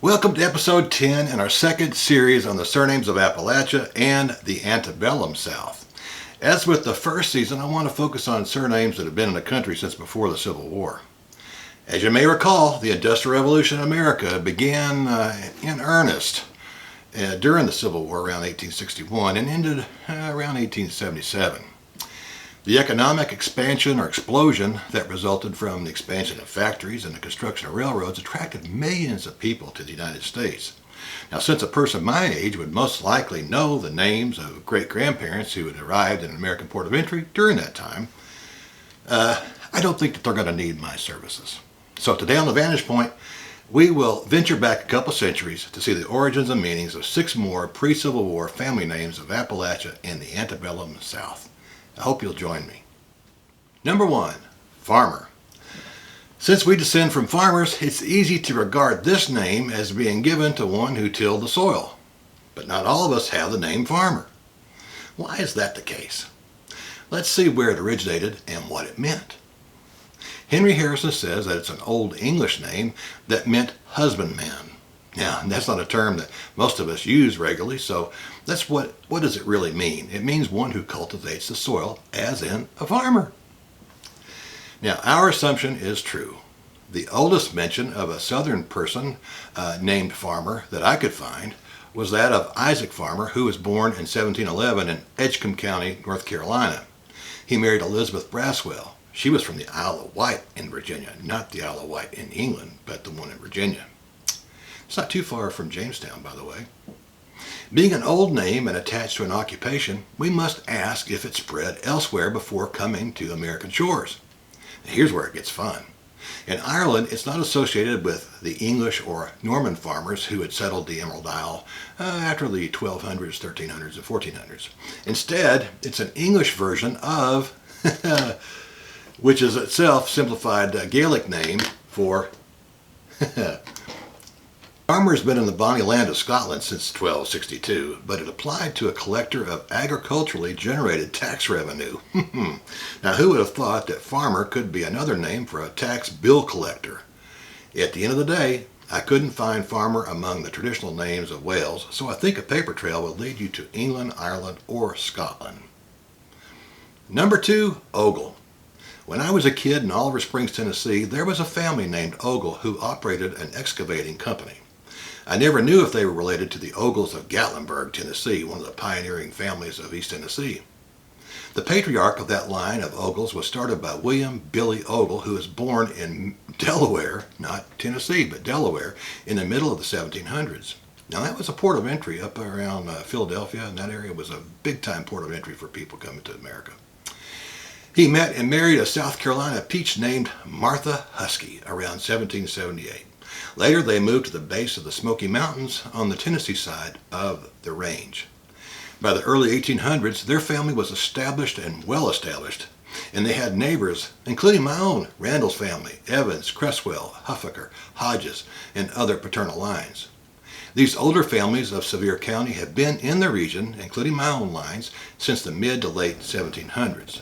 Welcome to episode 10 in our second series on the Surnames of Appalachia and the Antebellum South. As with the first season, I want to focus on surnames that have been in the country since before the Civil War. As you may recall, the Industrial Revolution in America began in earnest during the Civil War around 1861 and ended around 1877. The economic expansion or explosion that resulted from the expansion of factories and the construction of railroads attracted millions of people to the United States. Now, since a person my age would most likely know the names of great-grandparents who had arrived in an American port of entry during that time, I don't think that they're going to need my services. So today on The Vantage Point, we will venture back a couple centuries to see the origins and meanings of 6 more pre-Civil War family names of Appalachia in the Antebellum South. I hope you'll join me. Number 1, farmer. Since we descend from farmers, it's easy to regard this name as being given to one who tilled the soil. But not all of us have the name farmer. Why is that the case? Let's see where it originated and what it meant. Henry Harrison says that it's an Old English name that meant husbandman. Now, that's not a term that most of us use regularly, so that's what does it really mean? It means one who cultivates the soil, as in a farmer. Now, our assumption is true. The oldest mention of a southern person named Farmer that I could find was that of Isaac Farmer, who was born in 1711 in Edgecombe County, North Carolina. He married Elizabeth Braswell. She was from the Isle of Wight in Virginia, not the Isle of Wight in England, but the one in Virginia. It's not too far from Jamestown, by the way. Being an old name and attached to an occupation, we must ask if it spread elsewhere before coming to American shores. Now, here's where it gets fun. In Ireland, it's not associated with the English or Norman farmers who had settled the Emerald Isle after the 1200s, 1300s, and 1400s. Instead, it's an English version of, which is itself simplified Gaelic name for Farmer has been in the bonny land of Scotland since 1262, but it applied to a collector of agriculturally generated tax revenue. Now, who would have thought that farmer could be another name for a tax bill collector? At the end of the day, I couldn't find farmer among the traditional names of Wales, so I think a paper trail will lead you to England, Ireland, or Scotland. Number 2, Ogle. When I was a kid in Oliver Springs, Tennessee, there was a family named Ogle who operated an excavating company. I never knew if they were related to the Ogles of Gatlinburg, Tennessee, one of the pioneering families of East Tennessee. The patriarch of that line of Ogles was started by William Billy Ogle, who was born in Delaware, not Tennessee, but Delaware, in the middle of the 1700s. Now, that was a port of entry up around Philadelphia, and that area was a big-time port of entry for people coming to America. He met and married a South Carolina peach named Martha Husky around 1778. Later, they moved to the base of the Smoky Mountains on the Tennessee side of the range. By the early 1800s, their family was established and well established, and they had neighbors, including my own, Randall's family, Evans, Cresswell, Huffaker, Hodges, and other paternal lines. These older families of Sevier County have been in the region, including my own lines, since the mid to late 1700s.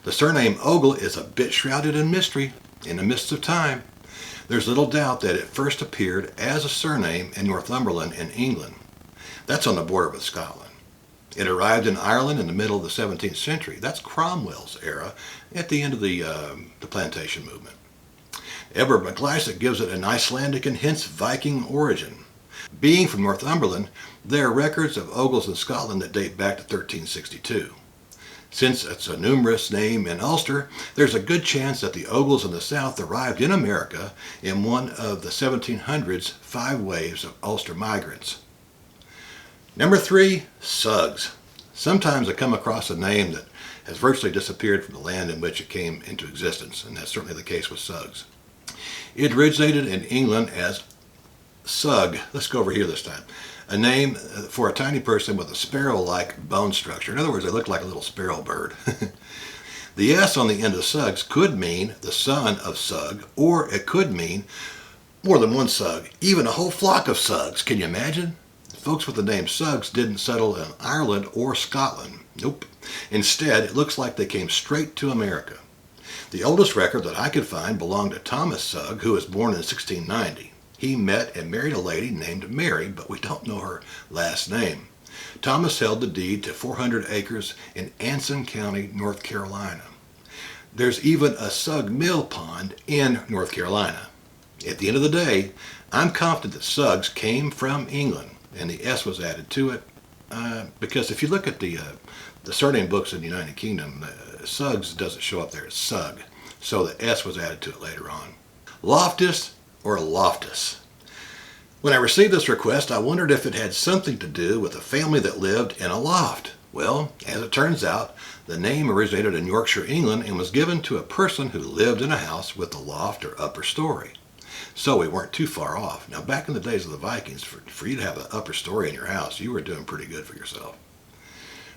The surname Ogle is a bit shrouded in mystery in the mists of time. There's little doubt that it first appeared as a surname in Northumberland in England. That's on the border with Scotland. It arrived in Ireland in the middle of the 17th century. That's Cromwell's era, at the end of the plantation movement. Edward MacLisac gives it an Icelandic and hence Viking origin. Being from Northumberland, there are records of Ogles in Scotland that date back to 1362. Since it's a numerous name in Ulster, there's a good chance that the Ogles in the South arrived in America in one of the 1700s 5 waves of Ulster migrants. Number 3, Suggs. Sometimes I come across a name that has virtually disappeared from the land in which it came into existence, and that's certainly the case with Suggs. It originated in England as Sugg. Let's go over here this time. A name for a tiny person with a sparrow-like bone structure. In other words, they look like a little sparrow bird. The S on the end of Suggs could mean the son of Sugg, or it could mean more than one Sugg, even a whole flock of Suggs. Can you imagine? Folks with the name Suggs didn't settle in Ireland or Scotland. Nope. Instead, it looks like they came straight to America. The oldest record that I could find belonged to Thomas Sugg, who was born in 1690. He met and married a lady named Mary, but we don't know her last name. Thomas held the deed to 400 acres in Anson County, North Carolina. There's even a Sugg mill pond in North Carolina. At the end of the day, I'm confident that Suggs came from England, and the S was added to it, because if you look at the surname books in the United Kingdom, Suggs doesn't show up there as Sugg, so the S was added to it later on. Loftus or Loftus. When I received this request, I wondered if it had something to do with a family that lived in a loft. Well, as it turns out, the name originated in Yorkshire, England, and was given to a person who lived in a house with a loft or upper story. So we weren't too far off. Now, back in the days of the Vikings, for you to have an upper story in your house, you were doing pretty good for yourself.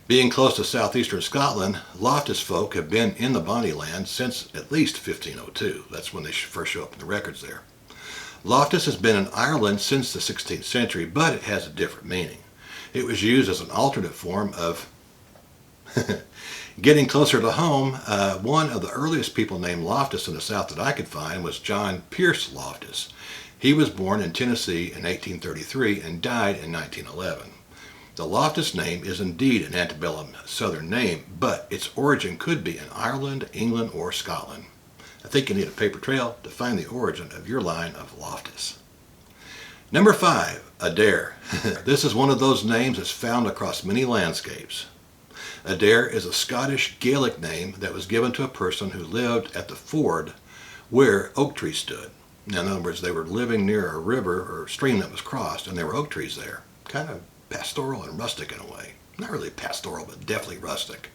Being close to southeastern Scotland, Loftus folk have been in the Bonnie Land since at least 1502. That's when they first show up in the records there. Loftus has been in Ireland since the 16th century, but it has a different meaning. It was used as an alternate form of getting closer to home. One of the earliest people named Loftus in the South that I could find was John Pierce Loftus. He was born in Tennessee in 1833 and died in 1911. The Loftus name is indeed an antebellum Southern name, but its origin could be in Ireland, England, or Scotland. I think you need a paper trail to find the origin of your line of Loftus. Number 5, Adair. This is one of those names that's found across many landscapes. Adair is a Scottish Gaelic name that was given to a person who lived at the ford where oak trees stood. Now, in other words, they were living near a river or stream that was crossed, and there were oak trees there. Kind of pastoral and rustic in a way. Not really pastoral, but definitely rustic.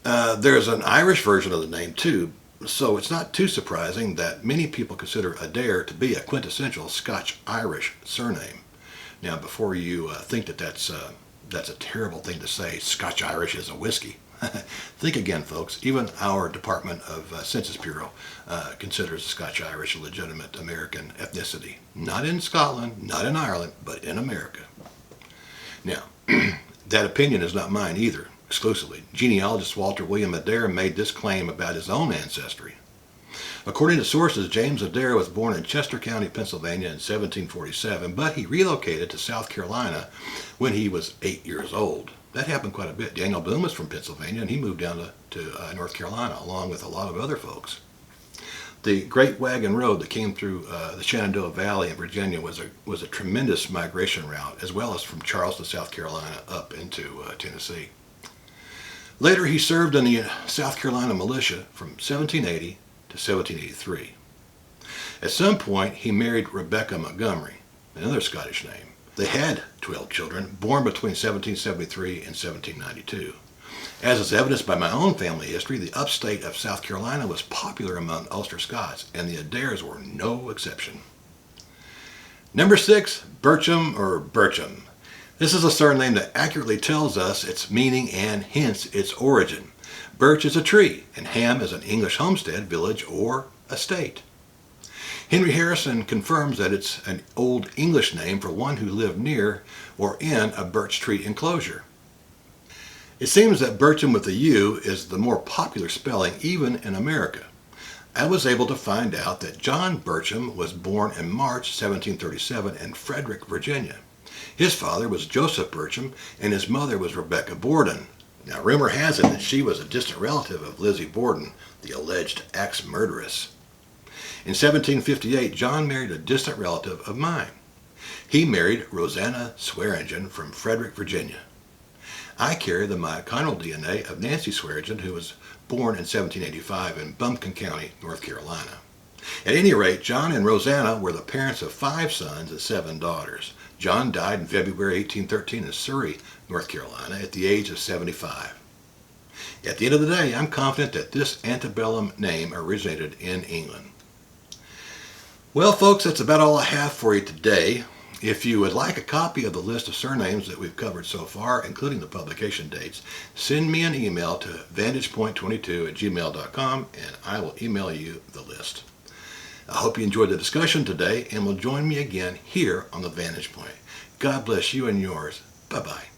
There's an Irish version of the name too, so it's not too surprising that many people consider Adair to be a quintessential Scotch-Irish surname. Now, before you think that that's a terrible thing to say, Scotch-Irish is a whiskey. Think again, folks. Even our Department of Census Bureau considers Scotch-Irish a legitimate American ethnicity. Not in Scotland, not in Ireland, but in America. Now, that opinion is not mine either, exclusively. Genealogist Walter William Adair made this claim about his own ancestry. According to sources, James Adair was born in Chester County, Pennsylvania in 1747, but he relocated to South Carolina when he was 8 years old. That happened quite a bit. Daniel Boone was from Pennsylvania, and he moved down to North Carolina, along with a lot of other folks. The Great Wagon Road that came through the Shenandoah Valley in Virginia was a tremendous migration route, as well as from Charleston, South Carolina, up into Tennessee. Later, he served in the South Carolina militia from 1780 to 1783. At some point, he married Rebecca Montgomery, another Scottish name. They had 12 children, born between 1773 and 1792. As is evidenced by my own family history, the upstate of South Carolina was popular among Ulster Scots, and the Adairs were no exception. Number 6, Burcham or Burcham. This is a surname that accurately tells us its meaning and hence its origin. Birch is a tree, and Ham is an English homestead, village, or estate. Henry Harrison confirms that it's an old English name for one who lived near or in a birch tree enclosure. It seems that Burcham with a U is the more popular spelling even in America. I was able to find out that John Burcham was born in March 1737 in Frederick, Virginia. His father was Joseph Burcham and his mother was Rebecca Borden. Now, rumor has it that she was a distant relative of Lizzie Borden, the alleged axe murderess. In 1758, John married a distant relative of mine. He married Rosanna Swearingen from Frederick, Virginia. I carry the mitochondrial DNA of Nancy Swearingen, who was born in 1785 in Buncombe County, North Carolina. At any rate, John and Rosanna were the parents of 5 sons and 7 daughters. John died in February 1813 in Surrey, North Carolina, at the age of 75. At the end of the day, I'm confident that this antebellum name originated in England. Well, folks, that's about all I have for you today. If you would like a copy of the list of surnames that we've covered so far, including the publication dates, send me an email to vantagepoint22@gmail.com and I will email you the list. I hope you enjoyed the discussion today and will join me again here on the Vantage Point. God bless you and yours. Bye-bye.